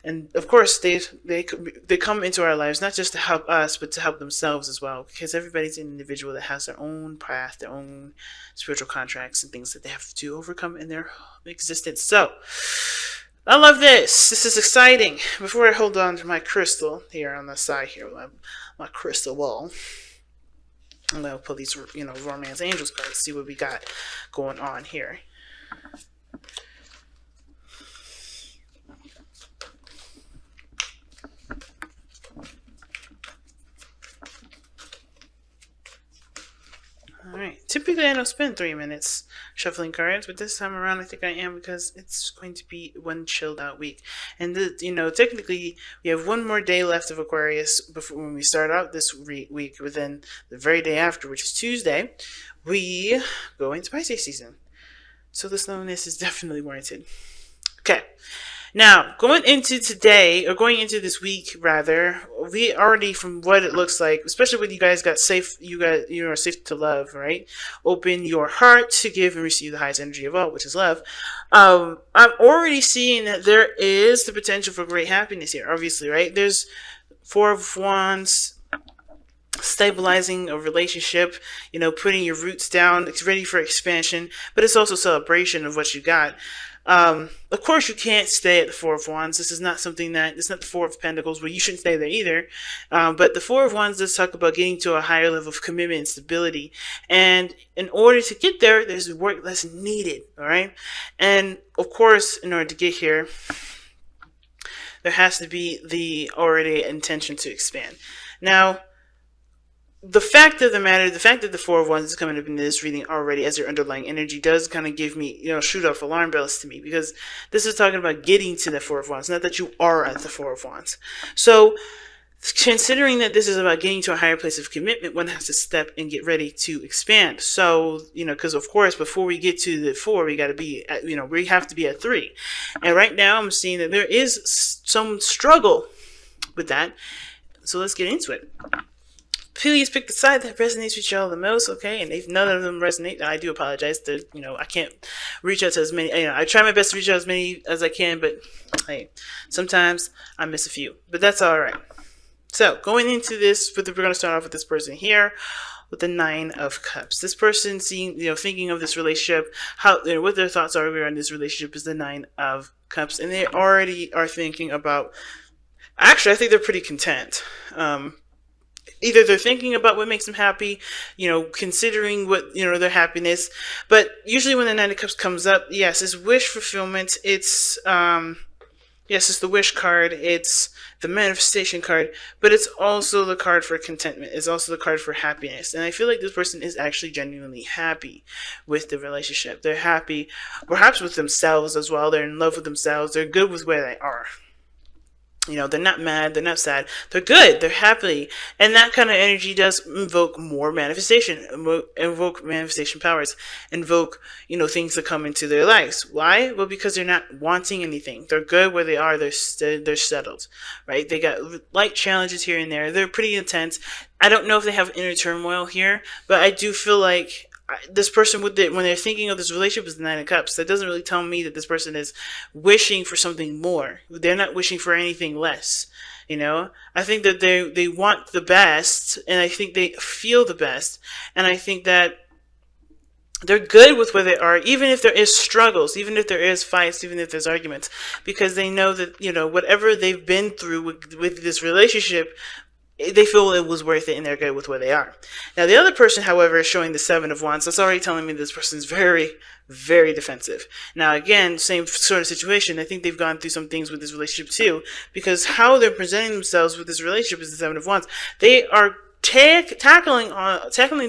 And of course, they come into our lives not just to help us, but to help themselves as well. Because everybody's an individual that has their own path, their own spiritual contracts, and things that they have to overcome in their existence. So, I love this. This is exciting. Before I hold on to my crystal here on the side here, my crystal ball, I'm gonna pull these, romance angels cards. See what we got going on here. Alright, typically I don't spend 3 minutes shuffling cards, but this time around I think I am because it's going to be one chilled out week. And, technically we have one more day left of Aquarius before when we start out this week, but then the very day after, which is Tuesday, we go into Pisces season. So the slowness is definitely warranted. Okay. Now, going into this week, rather, we already, from what it looks like, especially when you guys you are safe to love, right? Open your heart to give and receive the highest energy of all, which is love. I'm already seeing that there is the potential for great happiness here, obviously, right? There's Four of Wands, stabilizing a relationship, putting your roots down, it's ready for expansion, but it's also celebration of what you got. Of course, you can't stay at the Four of Wands. This is not it's not the Four of Pentacles, where you shouldn't stay there either. But the Four of Wands does talk about getting to a higher level of commitment and stability. And in order to get there, there's work that's needed, all right? And of course, in order to get here, there has to be the already intention to expand. Now, the fact that the Four of Wands is coming up in this reading already as your underlying energy does kind of give me, shoot off alarm bells to me, because this is talking about getting to the Four of Wands, not that you are at the Four of Wands. So, considering that this is about getting to a higher place of commitment, one has to step and get ready to expand. So, because of course, before we get to the 4, we got to be at, we have to be at 3. And right now I'm seeing that there is some struggle with that. So let's get into it. Please pick the side that resonates with y'all the most, okay? And if none of them resonate, I do apologize. I can't reach out to as many. I try my best to reach out as many as I can, but hey, sometimes I miss a few. But that's all right. So going into this, we're going to start off with this person here, with the 9 of Cups. This person thinking of this relationship, what their thoughts are around this relationship is the 9 of Cups, and they already are thinking about. Actually, I think they're pretty content. Either they're thinking about what makes them happy, considering what, their happiness. But usually when the 9 of Cups comes up, yes, it's wish fulfillment. It's, it's the wish card. It's the manifestation card. But it's also the card for contentment. It's also the card for happiness. And I feel like this person is actually genuinely happy with the relationship. They're happy, perhaps with themselves as well. They're in love with themselves. They're good with where they are. They're not mad, they're not sad, they're good, they're happy. And that kind of energy does invoke more manifestation, invoke manifestation powers, invoke, things that come into their lives. Why? Well, because they're not wanting anything. They're good where they are, they're settled, right? They got light challenges here and there. They're pretty intense. I don't know if they have inner turmoil here, but I do feel like this person, when they're thinking of this relationship, is the 9 of Cups. That doesn't really tell me that this person is wishing for something more. They're not wishing for anything less. I think that they want the best, and I think they feel the best, and I think that they're good with where they are, even if there is struggles, even if there is fights, even if there's arguments, because they know that whatever they've been through with this relationship, they feel it was worth it, and they're good with where they are. Now, the other person, however, is showing the 7 of Wands. That's already telling me this person is very, very defensive. Now, again, same sort of situation. I think they've gone through some things with this relationship too, because how they're presenting themselves with this relationship is the 7 of Wands. They are tackling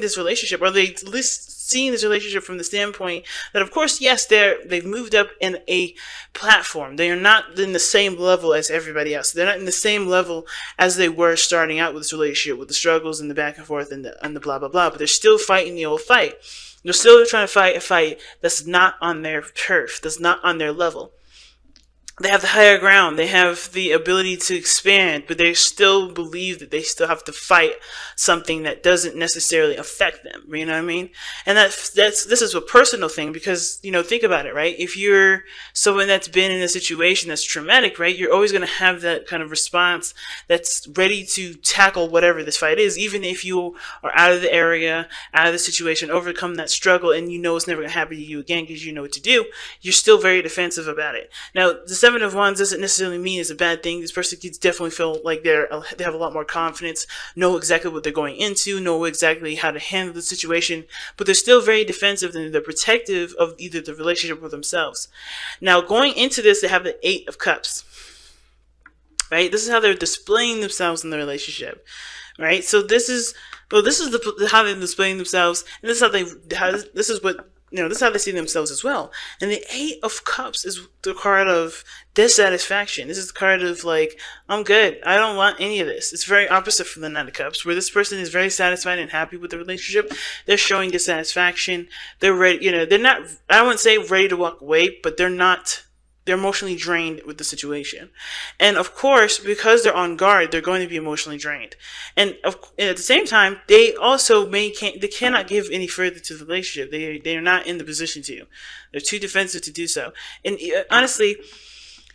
this relationship, or they at least seeing this relationship from the standpoint that, of course, yes, they've moved up in a platform. They are not in the same level as everybody else. They're not in the same level as they were starting out with this relationship, with the struggles and the back and forth and the blah, blah, blah. But they're still fighting the old fight. They're still trying to fight a fight that's not on their turf, that's not on their level. they have the higher ground. They have the ability to expand, but they still believe that they still have to fight something that doesn't necessarily affect them. You know what I mean? And this is a personal thing because, think about it, right? If you're someone that's been in a situation that's traumatic, right, you're always going to have that kind of response that's ready to tackle whatever this fight is, even if you are out of the area, out of the situation, overcome that struggle, and it's never going to happen to you again because you know what to do. You're still very defensive about it. Now, the Seven of Wands doesn't necessarily mean it's a bad thing. This person could definitely feel like they have a lot more confidence, know exactly what they're going into, know exactly how to handle the situation, but they're still very defensive and they're protective of either the relationship or themselves. Now, going into this, they have the Eight of Cups, right? This is how they're displaying themselves in the relationship, right? So this is how they're displaying themselves, and this is how they see themselves as well. And the Eight of Cups is the card of dissatisfaction. This is the card of like, I'm good. I don't want any of this. It's very opposite from the Nine of Cups, where this person is very satisfied and happy with the relationship. They're showing dissatisfaction. They're ready, they're not, I wouldn't say ready to walk away, but they're emotionally drained with the situation. And of course, because they're on guard, they're going to be emotionally drained. And at the same time, they also they cannot give any further to the relationship. They are not in the position to. They're too defensive to do so. And honestly,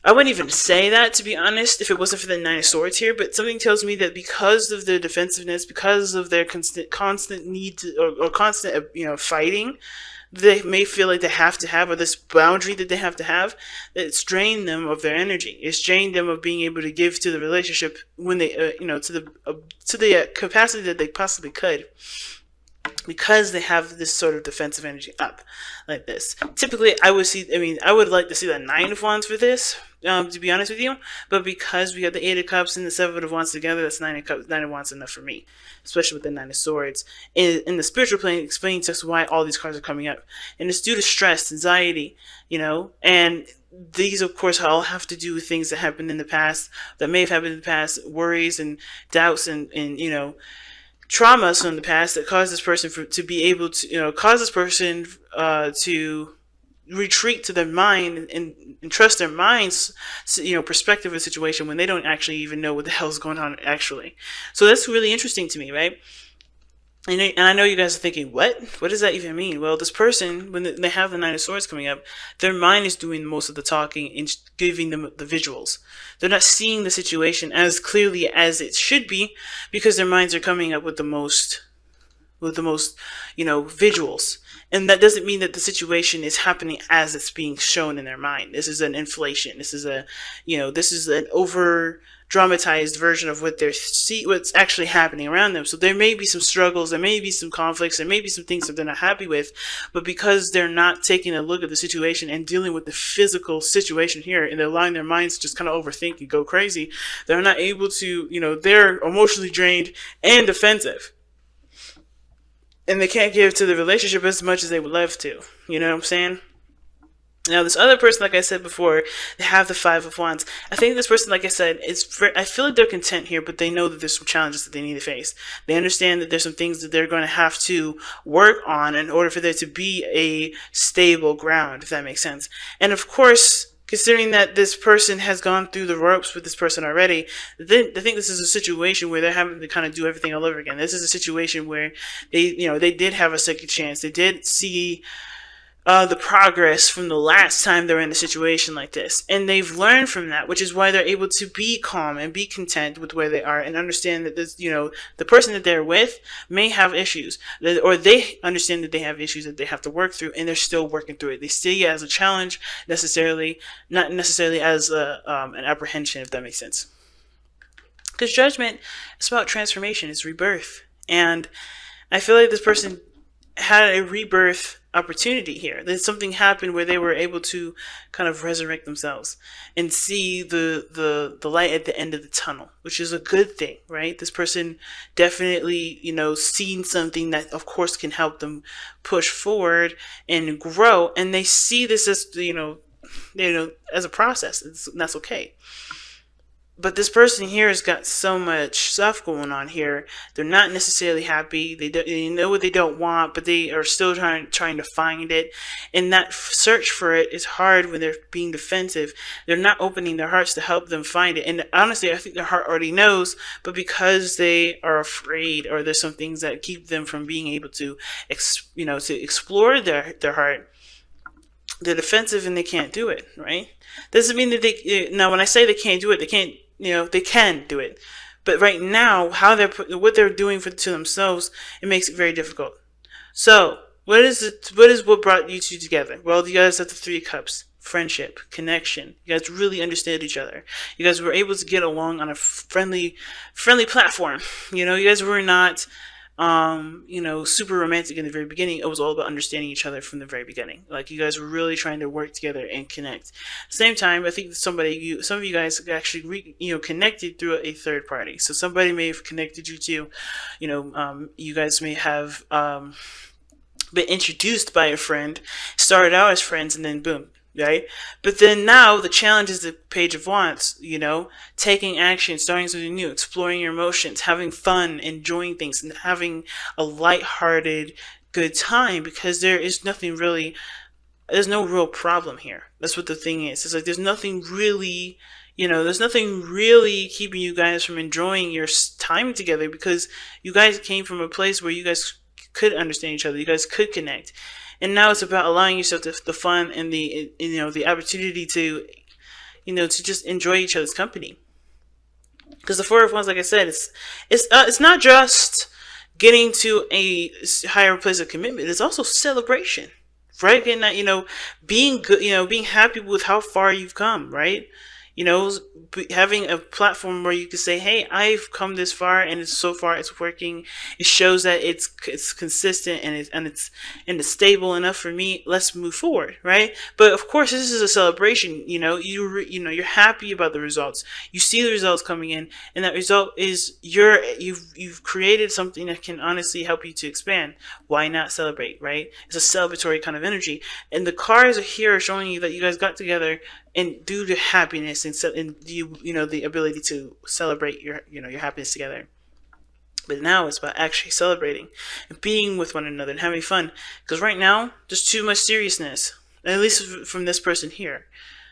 I wouldn't even say that, to be honest, if it wasn't for the Nine of Swords here, but something tells me that because of their defensiveness, because of their constant need to, or constant, fighting, they may feel like they have to have, or this boundary that they have to have, that it's drained them of their energy. It's drained them of being able to give to the relationship when they, to the capacity that they possibly could, because they have this sort of defensive energy up like this. Typically, I would like to see the Nine of Wands for this, to be honest with you, but because we have the Eight of Cups and the Seven of Wands together, that's Nine of Wands enough for me, especially with the Nine of Swords. In the spiritual plane, explaining to us why all these cards are coming up. And it's due to stress, anxiety, and these, of course, all have to do with things that happened in the past, that may have happened in the past, worries and doubts and traumas from the past that caused this person to be able to, cause this person to retreat to their mind and trust their mind's, perspective of the situation when they don't actually even know what the hell is going on actually. So that's really interesting to me, right? And I know you guys are thinking, what does that even mean? Well, this person, when they have the Nine of Swords coming up, their mind is doing most of the talking and giving them the visuals. They're not seeing the situation as clearly as it should be because their minds are coming up with the most, visuals. And that doesn't mean that the situation is happening as it's being shown in their mind. This is an inflation. This is an over dramatized version of what's actually happening around them. So there may be some struggles, there may be some conflicts, there may be some things that they're not happy with, but because they're not taking a look at the situation and dealing with the physical situation here, and they're allowing their minds to just kind of overthink and go crazy, they're not able to, they're emotionally drained and defensive. And they can't give to the relationship as much as they would love to. You know what I'm saying? Now, this other person, like I said before, they have the Five of Wands. I think this person, like I said, I feel like they're content here, but they know that there's some challenges that they need to face. They understand that there's some things that they're going to have to work on in order for there to be a stable ground, if that makes sense. And of course, considering that this person has gone through the ropes with this person already, I think this is a situation where they're having to kind of do everything all over again. This is a situation where they did have a second chance. They did see the progress from the last time they were in a situation like this, and they've learned from that, which is why they're able to be calm and be content with where they are and understand that this, the person that they're with may have issues, or they understand that they have issues that they have to work through, and they're still working through it. They see it as a challenge, not necessarily as an apprehension, if that makes sense. Because Judgment is about transformation, it's rebirth, and I feel like this person had a rebirth opportunity here. That something happened where they were able to kind of resurrect themselves and see the light at the end of the tunnel, which is a good thing, right? This person definitely, seen something that of course can help them push forward and grow, and they see this as, as a process, and that's okay. but this person here has got so much stuff going on here. They're not necessarily happy. They know what they don't want, but they are still trying to find it. And that search for it is hard when they're being defensive. They're not opening their hearts to help them find it. And honestly, I think their heart already knows, but because they are afraid, or there's some things that keep them from being able to, to explore their heart, they're defensive and they can't do it, right? Doesn't mean that they, now when I say they can't do it, they can't, they can do it. But right now, what they're doing to themselves, it makes it very difficult. So, what brought you two together? Well, you guys have the Three of Cups. Friendship, connection. You guys really understood each other. You guys were able to get along on a friendly platform. You guys were not super romantic in the very beginning. It was all about understanding each other from the very beginning. Like, you guys were really trying to work together and connect. At the same time, I think some of you guys actually, connected through a third party. So somebody may have connected you to, you guys may have, been introduced by a friend, started out as friends, and then boom. Right? But then now the challenge is the Page of Wands, taking action, starting something new, exploring your emotions, having fun, enjoying things, and having a lighthearted, good time, because there's no real problem here. That's what the thing is. It's like there's nothing really keeping you guys from enjoying your time together, because you guys came from a place where you guys could understand each other, you guys could connect. And now it's about allowing yourself the fun and the opportunity to, to just enjoy each other's company. Because the Four of Wands, like I said, it's not just getting to a higher place of commitment. It's also celebration, right? And that, being good, being happy with how far you've come, right? Having a platform where you can say, hey, I've come this far, and so far it's working. It shows that it's consistent and it's stable enough for me. Let's move forward, right? But of course, this is a celebration. You're happy about the results. You see the results coming in, and that result is you've created something that can honestly help you to expand. Why not celebrate, right? It's a celebratory kind of energy, and the cards are here showing you that you guys got together, and due to happiness and the ability to celebrate your happiness together. But now it's about actually celebrating and being with one another and having fun. Because right now there's too much seriousness, at least from this person here.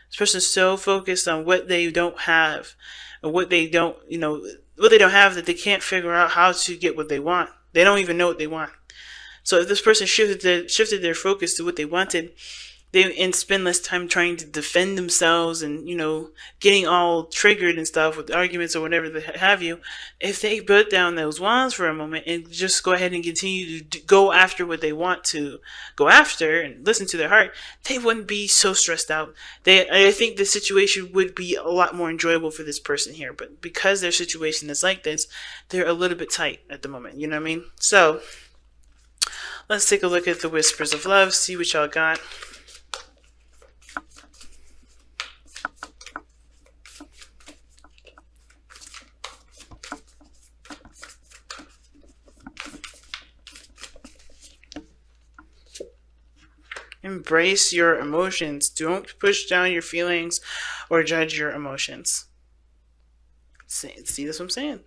This person's so focused on what they don't have, or what they don't have, that they can't figure out how to get what they want. They don't even know what they want. So if this person shifted their focus to what they wanted, and spend less time trying to defend themselves and, getting all triggered and stuff with arguments or whatever they have you. If they put down those wands for a moment and just go ahead and continue to go after what they want to go after and listen to their heart, they wouldn't be so stressed out. I think the situation would be a lot more enjoyable for this person here. But because their situation is like this, they're a little bit tight at the moment. You know what I mean? So let's take a look at the Whispers of Love, see what y'all got. Embrace your emotions. Don't push down your feelings or judge your emotions. See, that's what I'm saying.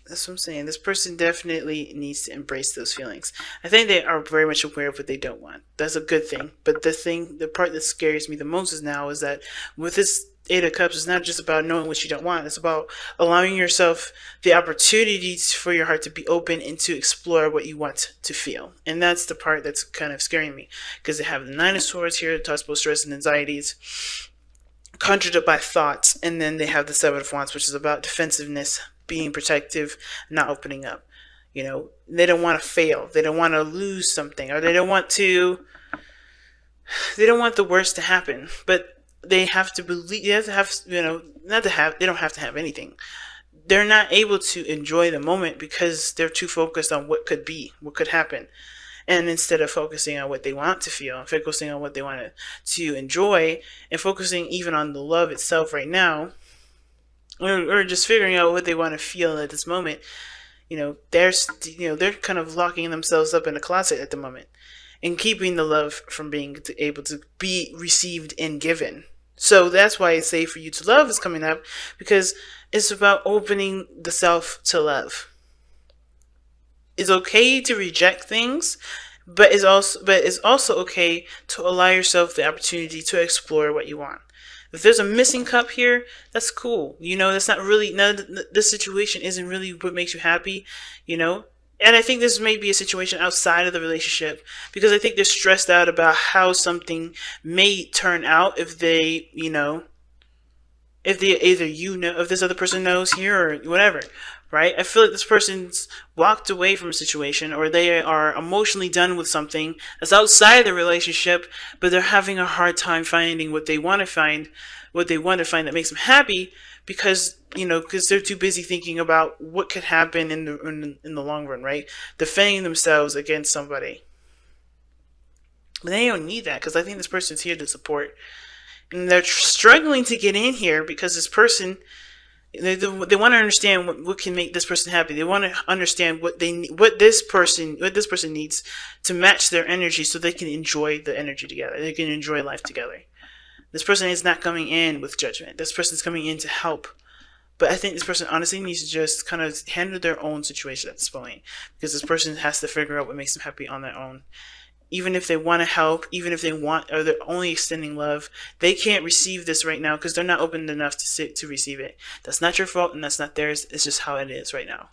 That's what I'm saying. This person definitely needs to embrace those feelings. I think they are very much aware of what they don't want. That's a good thing. But the part that scares me the most is that with this Eight of Cups, it's not just about knowing what you don't want. It's about allowing yourself the opportunities for your heart to be open and to explore what you want to feel. And that's the part that's kind of scaring me, because they have the Nine of Swords here that talks about stress and anxieties, conjured up by thoughts, and then they have the Seven of Wands, which is about defensiveness, being protective, not opening up. They don't want to fail. They don't want to lose something, or they don't want the worst to happen. But they have to believe, they don't have to have anything. They're not able to enjoy the moment because they're too focused on what could be, what could happen. And instead of focusing on what they want to feel, focusing on what they want to enjoy, and focusing even on the love itself right now, or just figuring out what they want to feel at this moment, they're kind of locking themselves up in a closet at the moment and keeping the love from being able to be received and given. So that's why it's safe for you to love is coming up, because it's about opening the self to love. It's okay to reject things, but it's also okay to allow yourself the opportunity to explore what you want. If there's a missing cup here, that's cool. That's not really, no, this situation isn't really what makes you happy, you know. And I think this may be a situation outside of the relationship, because I think they're stressed out about how something may turn out if they, if they either if this other person knows here or whatever, right? I feel like this person's walked away from a situation, or they are emotionally done with something that's outside the relationship, but they're having a hard time finding what they want to find that makes them happy, because they're too busy thinking about what could happen in the long run, right? Defending themselves against somebody. But they don't need that, because I think this person's here to support, and they're struggling to get in here because this person, they want to understand what can make this person happy. They want to understand what this person needs to match their energy, so they can enjoy the energy together. They can enjoy life together. This person is not coming in with judgment. This person is coming in to help. But I think this person honestly needs to just kind of handle their own situation at this point, because this person has to figure out what makes them happy on their own. Even if they want to help, even if they want, or they're only extending love, they can't receive this right now because they're not open enough to receive it. That's not your fault, and that's not theirs. It's just how it is right now.